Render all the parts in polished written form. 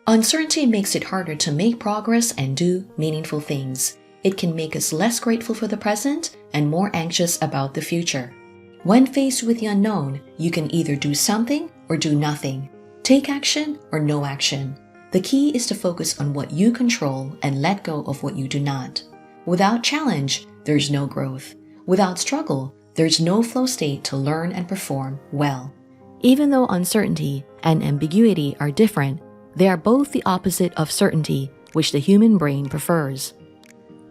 Uncertainty makes it harder to make progress and do meaningful things. It can make us less grateful for the present and more anxious about the future. When faced with the unknown, you can either do something or do nothing. Take action or no action. The key is to focus on what you control and let go of what you do not. Without challenge, there's no growth. Without struggle, there's no flow state to learn and perform well. Even though uncertainty and ambiguity are different, they are both the opposite of certainty, which the human brain prefers.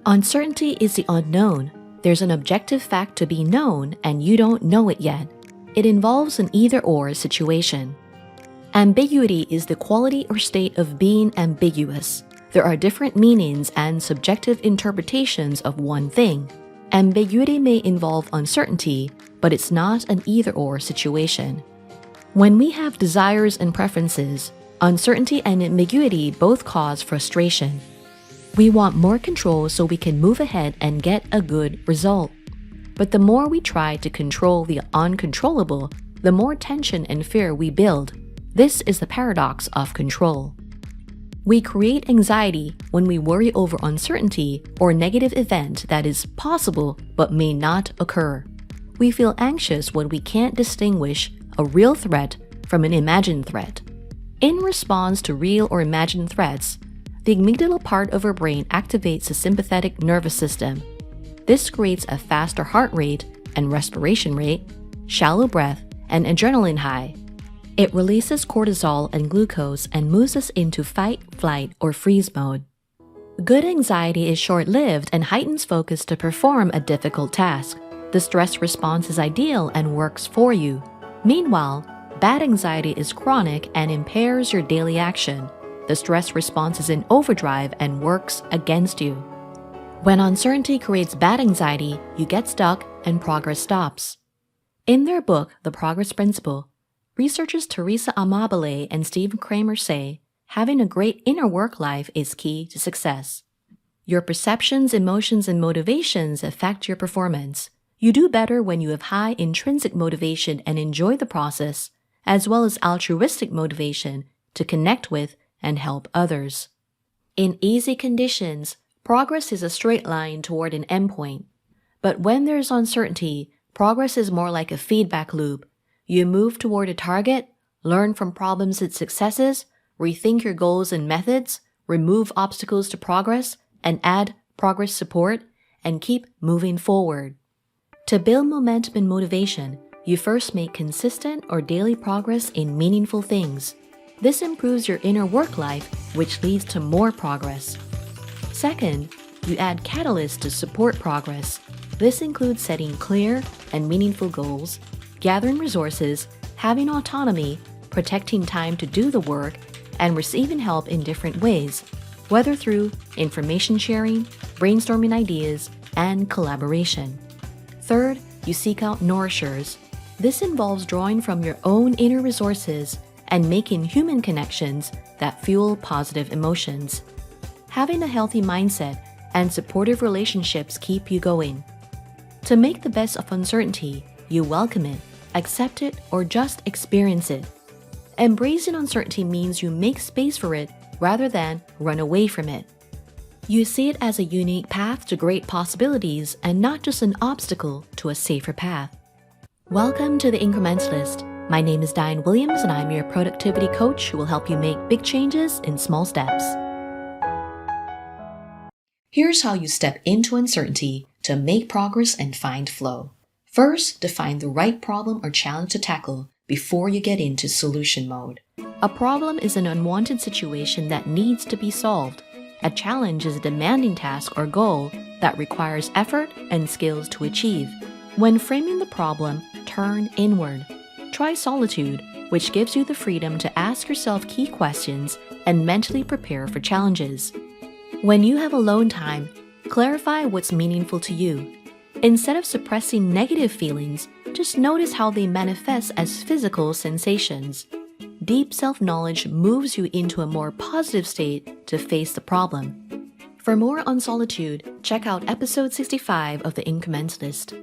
Uncertainty is the unknown. There's an objective fact to be known and you don't know it yet. It involves an either-or situation. Ambiguity is the quality or state of being ambiguous. There are different meanings and subjective interpretations of one thing. Ambiguity may involve uncertainty, but it's not an either-or situation. When we have desires and preferences, uncertainty and ambiguity both cause frustration. We want more control so we can move ahead and get a good result. But the more we try to control the uncontrollable, the more tension and fear we build. This is the paradox of control. We create anxiety when we worry over uncertainty or negative event that is possible but may not occur. We feel anxious when we can't distinguish a real threat from an imagined threat. In response to real or imagined threats, the amygdala part of our brain activates the sympathetic nervous system. This creates a faster heart rate and respiration rate, shallow breath, and adrenaline high. It releases cortisol and glucose and moves us into fight, flight, or freeze mode. Good anxiety is short-lived and heightens focus to perform a difficult task. The stress response is ideal and works for you. Meanwhile, bad anxiety is chronic and impairs your daily action. The stress response is in overdrive and works against you. When uncertainty creates bad anxiety, you get stuck and progress stops. In their book, The Progress Principle, researchers Teresa Amabile and Stephen Kramer say, having a great inner work life is key to success. Your perceptions, emotions, and motivations affect your performance. You do better when you have high intrinsic motivation and enjoy the process, as well as altruistic motivation to connect with and help others. In easy conditions, progress is a straight line toward an endpoint. But when there's uncertainty, progress is more like a feedback loop. You move toward a target, learn from problems and successes, rethink your goals and methods, remove obstacles to progress, and add progress support, and keep moving forward. To build momentum and motivation, you first make consistent or daily progress in meaningful things. This improves your inner work life, which leads to more progress. Second, you add catalysts to support progress. This includes setting clear and meaningful goals, gathering resources, having autonomy, protecting time to do the work, and receiving help in different ways, whether through information sharing, brainstorming ideas, and collaboration. Third, you seek out nourishers. This involves drawing from your own inner resources and making human connections that fuel positive emotions. Having a healthy mindset and supportive relationships keep you going. To make the best of uncertainty, you welcome it, accept it, or just experience it. Embracing uncertainty means you make space for it rather than run away from it. You see it as a unique path to great possibilities and not just an obstacle to a safer path. Welcome to the Incrementalist. My name is Diane Williams and I'm your productivity coach who will help you make big changes in small steps. Here's how you step into uncertainty to make progress and find flow. First, define the right problem or challenge to tackle before you get into solution mode. A problem is an unwanted situation that needs to be solved. A challenge is a demanding task or goal that requires effort and skills to achieve. When framing the problem, turn inward. Try solitude, which gives you the freedom to ask yourself key questions and mentally prepare for challenges. When you have alone time, clarify what's meaningful to you. Instead of suppressing negative feelings, just notice how they manifest as physical sensations. Deep self-knowledge moves you into a more positive state to face the problem. For more on solitude, check out episode 65 of The Incrementalist.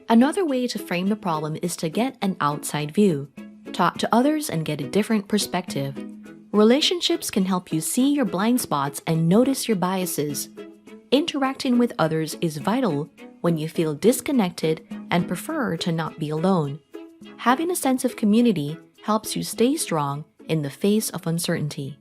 Another way to frame the problem is to get an outside view. Talk to others and get a different perspective. Relationships can help you see your blind spots and notice your biases. Interacting with others is vital when you feel disconnected and prefer to not be alone. Having a sense of community helps you stay strong in the face of uncertainty.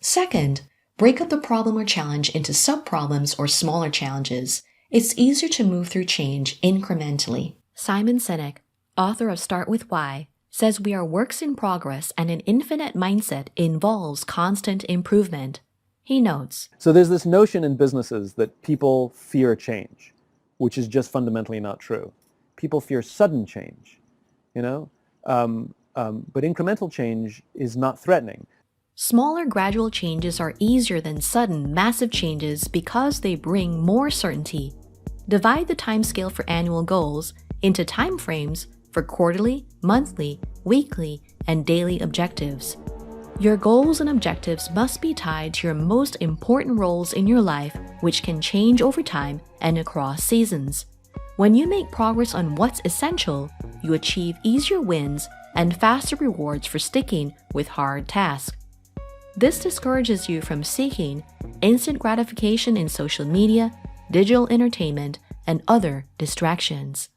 Second, break up the problem or challenge into sub-problems or smaller challenges. It's easier to move through change incrementally. Simon Sinek, author of Start With Why, says we are works in progress and an infinite mindset involves constant improvement. He notes, So there's this notion in businesses that people fear change, which is just fundamentally not true. People fear sudden change, but incremental change is not threatening. smaller gradual changes are easier than sudden, massive changes because they bring more certainty. Divide the timescale for annual goals into timeframes for quarterly, monthly, weekly, and daily objectives. Your goals and objectives must be tied to your most important roles in your life, which can change over time and across seasons. When you make progress on what's essential, you achieve easier wins and faster rewards for sticking with hard tasks. This discourages you from seeking instant gratification in social media, digital entertainment, and other distractions.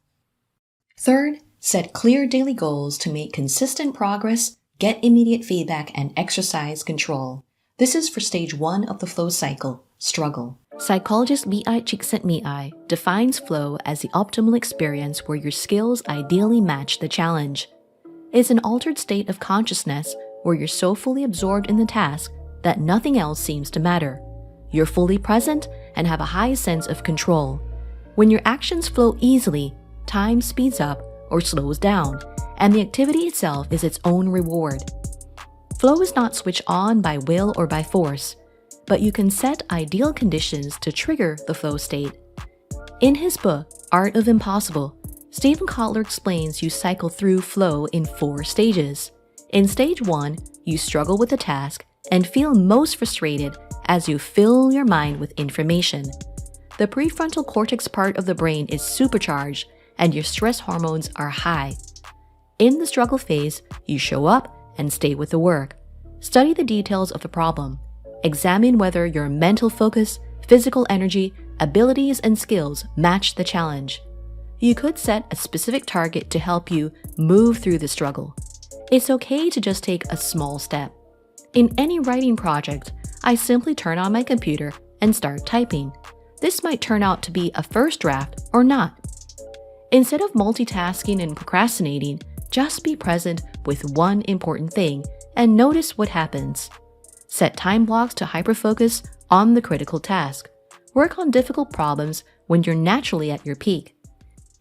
Third, set clear daily goals to make consistent progress, get immediate feedback, and exercise control. This is for stage 1 of the flow cycle, struggle. Psychologist B.I. Csikszentmihalyi defines flow as the optimal experience where your skills ideally match the challenge. It's an altered state of consciousness where you're so fully absorbed in the task that nothing else seems to matter. You're fully present and have a high sense of control. When your actions flow easily, time speeds up or slows down, and the activity itself is its own reward. Flow is not switched on by will or by force, but you can set ideal conditions to trigger the flow state. In his book, Art of Impossible, Stephen Kotler explains you cycle through flow in 4 stages. In stage 1, you struggle with the task and feel most frustrated as you fill your mind with information. The prefrontal cortex part of the brain is supercharged and your stress hormones are high. In the struggle phase, you show up and stay with the work. Study the details of the problem. Examine whether your mental focus, physical energy, abilities, and skills match the challenge. You could set a specific target to help you move through the struggle. It's okay to just take a small step. In any writing project, I simply turn on my computer and start typing. This might turn out to be a first draft or not. Instead of multitasking and procrastinating, just be present with one important thing and notice what happens. Set time blocks to hyperfocus on the critical task. Work on difficult problems when you're naturally at your peak.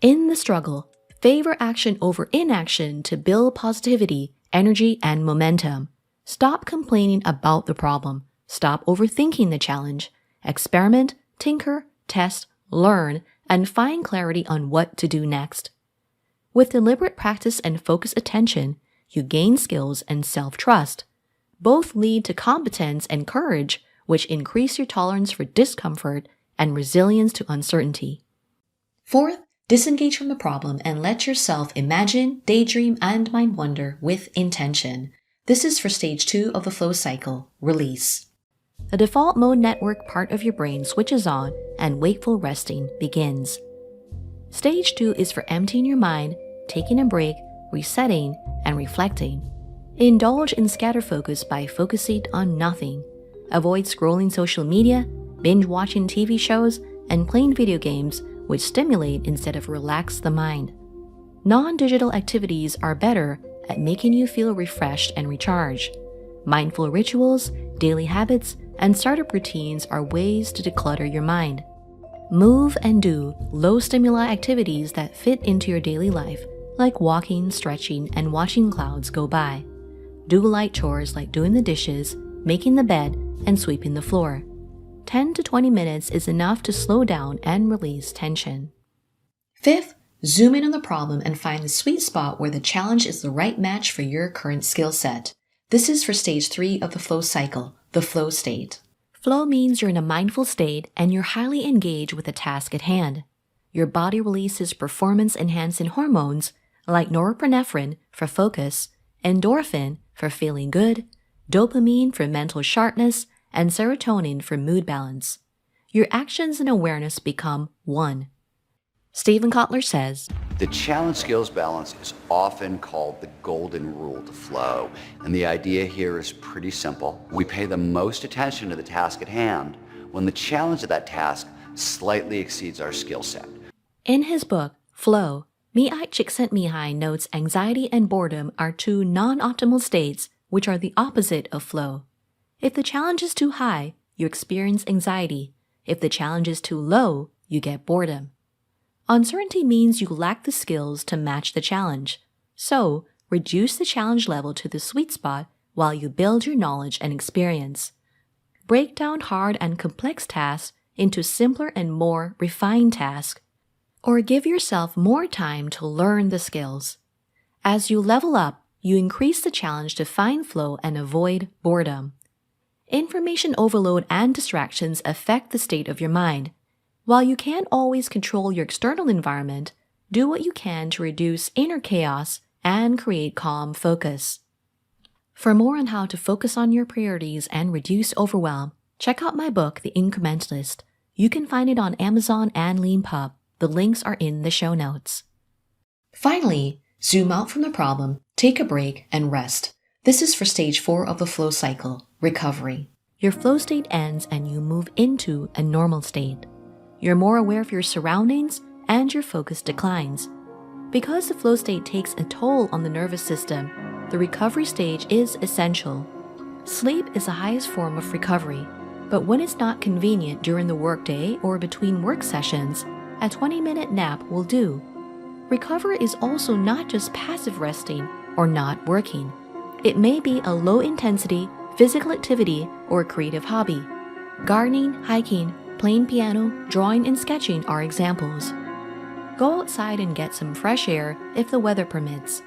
In the struggle, favor action over inaction to build positivity, energy, and momentum. Stop complaining about the problem. Stop overthinking the challenge. Experiment, tinker, test, learn, and find clarity on what to do next. With deliberate practice and focused attention, you gain skills and self-trust. Both lead to competence and courage, which increase your tolerance for discomfort and resilience to uncertainty. Fourth, disengage from the problem and let yourself imagine, daydream, and mind wander with intention. This is for stage 2 of the flow cycle, release. The default mode network part of your brain switches on and wakeful resting begins. Stage 2 is for emptying your mind, taking a break, resetting, and reflecting. Indulge in scatter focus by focusing on nothing. Avoid scrolling social media, binge watching TV shows, and playing video games which stimulate instead of relax the mind. Non-digital activities are better at making you feel refreshed and recharged. Mindful rituals, daily habits, and startup routines are ways to declutter your mind. Move and do low-stimuli activities that fit into your daily life, like walking, stretching, and watching clouds go by. Do light chores like doing the dishes, making the bed, and sweeping the floor. 10 to 20 minutes is enough to slow down and release tension. Fifth, zoom in on the problem and find the sweet spot where the challenge is the right match for your current skill set. This is for stage 3 of the flow cycle, the flow state. Flow means you're in a mindful state and you're highly engaged with the task at hand. Your body releases performance-enhancing hormones like norepinephrine for focus, endorphin for feeling good, dopamine for mental sharpness, and serotonin for mood balance. Your actions and awareness become one. Stephen Kotler says, "The challenge skills balance is often called the golden rule to flow, and the idea here is pretty simple. We pay the most attention to the task at hand when the challenge of that task slightly exceeds our skill set." In his book, Flow, Mihaly Csikszentmihalyi notes anxiety and boredom are two non-optimal states which are the opposite of flow. If the challenge is too high, you experience anxiety. If the challenge is too low, you get boredom. Uncertainty means you lack the skills to match the challenge. So, reduce the challenge level to the sweet spot while you build your knowledge and experience. Break down hard and complex tasks into simpler and more refined tasks, or give yourself more time to learn the skills. As you level up, you increase the challenge to find flow and avoid boredom. Information overload and distractions affect the state of your mind. While you can't always control your external environment, do what you can to reduce inner chaos and create calm focus. For more on how to focus on your priorities and reduce overwhelm, check out my book, The Incrementalist. You can find it on Amazon and LeanPub. The links are in the show notes. Finally, zoom out from the problem, take a break, and rest. This is for stage 4 of the flow cycle, recovery. Your flow state ends and you move into a normal state. You're more aware of your surroundings and your focus declines. Because the flow state takes a toll on the nervous system, the recovery stage is essential. Sleep is the highest form of recovery, but when it's not convenient during the workday or between work sessions, a 20-minute nap will do. Recovery is also not just passive resting or not working. It may be a low-intensity physical activity or creative hobby. Gardening, hiking, playing piano, drawing, and sketching are examples. Go outside and get some fresh air if the weather permits.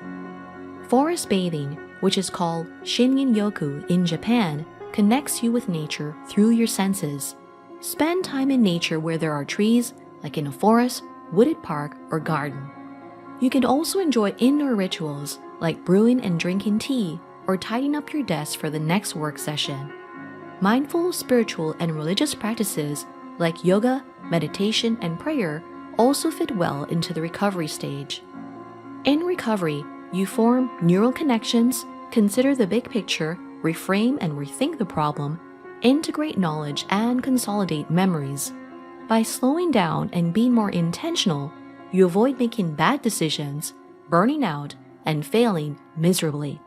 Forest bathing, which is called Shinrin-yoku in Japan, connects you with nature through your senses. Spend time in nature where there are trees, like in a forest, wooded park, or garden. You can also enjoy indoor rituals, like brewing and drinking tea, or tidying up your desk for the next work session. Mindful, spiritual, and religious practices like yoga, meditation, and prayer also fit well into the recovery stage. In recovery, you form neural connections, consider the big picture, reframe and rethink the problem, integrate knowledge, and consolidate memories. By slowing down and being more intentional, you avoid making bad decisions, burning out, and failing miserably.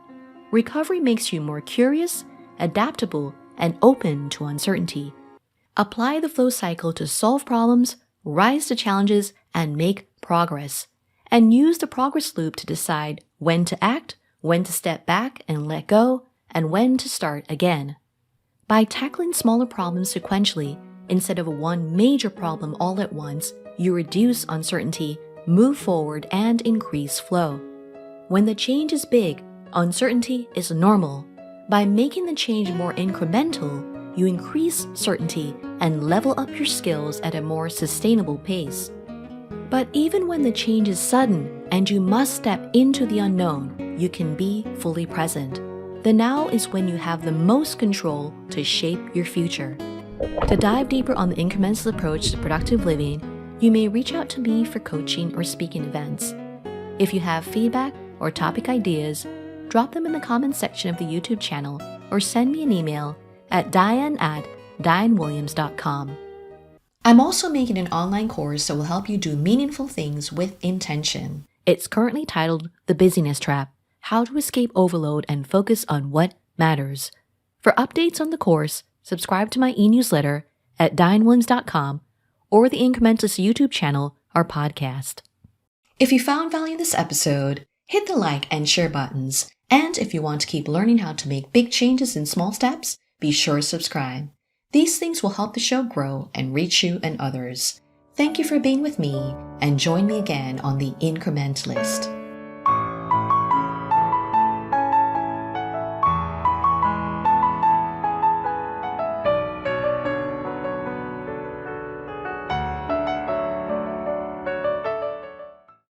Recovery makes you more curious, adaptable, and open to uncertainty. Apply the flow cycle to solve problems, rise to challenges, and make progress. And use the progress loop to decide when to act, when to step back and let go, and when to start again. By tackling smaller problems sequentially, instead of one major problem all at once, you reduce uncertainty, move forward, and increase flow. When the change is big, uncertainty is normal. By making the change more incremental, you increase certainty and level up your skills at a more sustainable pace. But even when the change is sudden and you must step into the unknown, you can be fully present. The now is when you have the most control to shape your future. To dive deeper on the incrementalist approach to productive living, you may reach out to me for coaching or speaking events. If you have feedback or topic ideas, drop them in the comments section of the YouTube channel or send me an email at diane@dianewilliams.com. I'm also making an online course that will help you do meaningful things with intention. It's currently titled The Busyness Trap: How to Escape Overload and Focus on What Matters. For updates on the course, subscribe to my e-newsletter at dianewilliams.com or the Incrementalist YouTube channel or podcast. If you found value in this episode, hit the like and share buttons. And if you want to keep learning how to make big changes in small steps, be sure to subscribe. These things will help the show grow and reach you and others. Thank you for being with me, and join me again on The Incrementalist.